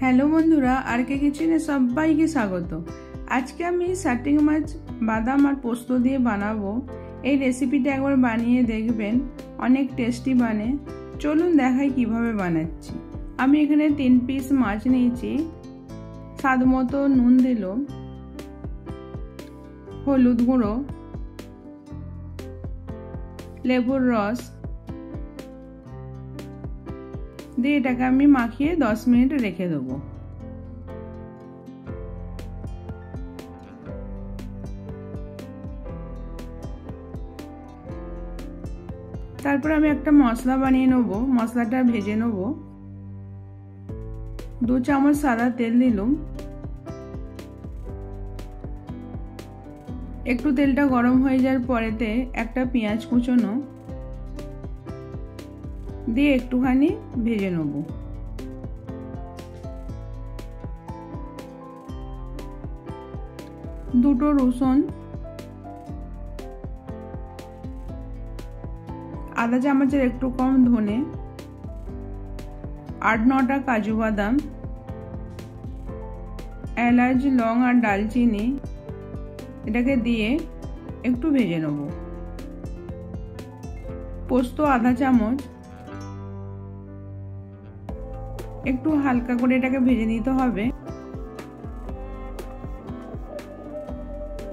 Hello বন্ধুরা, আর কে কিচেনে সবাইকে স্বাগত। আজকে আমি শার্টিং মাছ বাদাম আর পোস্ত দিয়ে বানাবো। এই রেসিপিটা একবার বানিয়ে দেখবেন, অনেক টেস্টি বানে। চলুন দেখাই কিভাবে বানাচ্ছি। আমি এখানে 3 পিস মাছ নিয়েছি। স্বাদ মতো নুন দিলাম, হলুদ গুঁড়ো, লেবুর রস দিয়ে এটাকে আমি মাখিয়ে 10 মিনিট রেখে দেবো। তারপর আমি একটা মশলা বানিয়ে নেব। মশলাটা ভেজে নেব। 2 চামচ সাদা তেল দিলাম। একটু তেলটা গরম হয়ে যাওয়ার পরেতে একটা পেঁয়াজ কুচোনো দিয়ে একটুখানি ভেজে নেব। দুটো রসুন, আধা চামচের একটু কম ধনে, 8-9টা কাজু বাদাম, এলাচ, লং আর ডালচিনি এটাকে দিয়ে একটু ভেজে নেব। পোস্ত আধা চামচ, একটু হালকা করে এটাকে ভেজে নিতে হবে।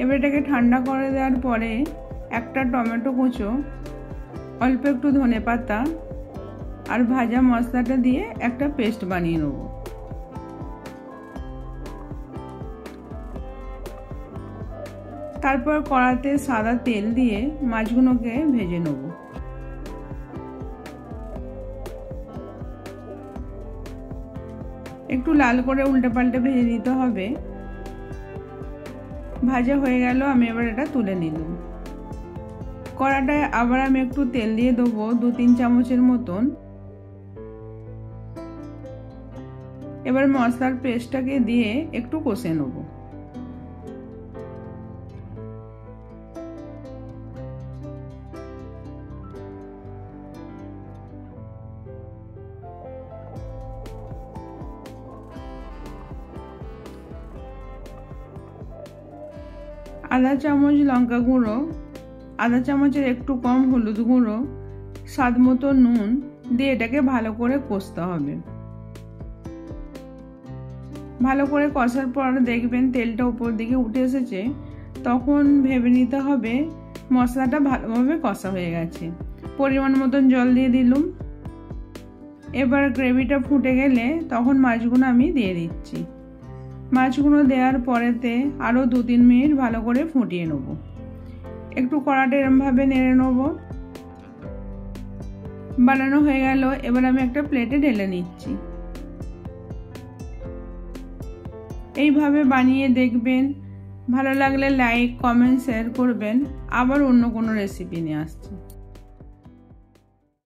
এবার এটাকে ঠান্ডা করে দেওয়ার পরে একটা টমেটো কুচো, অল্প একটু ধনে পাতা আর ভাজা মশলাটা দিয়ে একটা পেস্ট বানিয়ে নেব। তারপর কড়াতে সাদা তেল দিয়ে মাছগুলোকে ভেজে নেব। একটু লাল করে উল্টে পাল্টে ভেজে নিতে হবে। ভাজা হয়ে গেল, আমি এবার এটা তুলে নিলাম। কড়াটায় আবার আমি একটু তেল দিয়ে দেবো, 2-3 চামচের মতন। এবার মশলার পেস্টটাকে দিয়ে একটু কষে নেব। আধা চামচ লঙ্কা গুঁড়ো, আধা চামচের একটু কম হলুদ গুঁড়ো, স্বাদ মতো নুন দিয়ে এটাকে ভালো করে কষতে হবে। ভালো করে কষার পর দেখবেন তেলটা উপর দিকে উঠে এসেছে, তখন ভেবে নিতে হবে মশলাটা ভালোভাবে কষা হয়ে গেছে। পরিমাণ মতন জল দিয়ে দিলাম। এবার গ্রেভিটা ফুটে গেলে তখন মাছগুলো আমি দিয়ে দিচ্ছি। মাছগুলো দেওয়ার পরেতে আরও 2-3 মিনিট ভালো করে ফুটিয়ে নেব। একটু কড়াটা এরমভাবে নেড়ে নেব। বানানো হয়ে গেল, এবার আমি একটা প্লেটে ঢেলে নিচ্ছি। এইভাবে বানিয়ে দেখবেন। ভালো লাগলে লাইক, কমেন্ট, শেয়ার করবেন। আবার অন্য কোনো রেসিপি নিয়ে আসছি।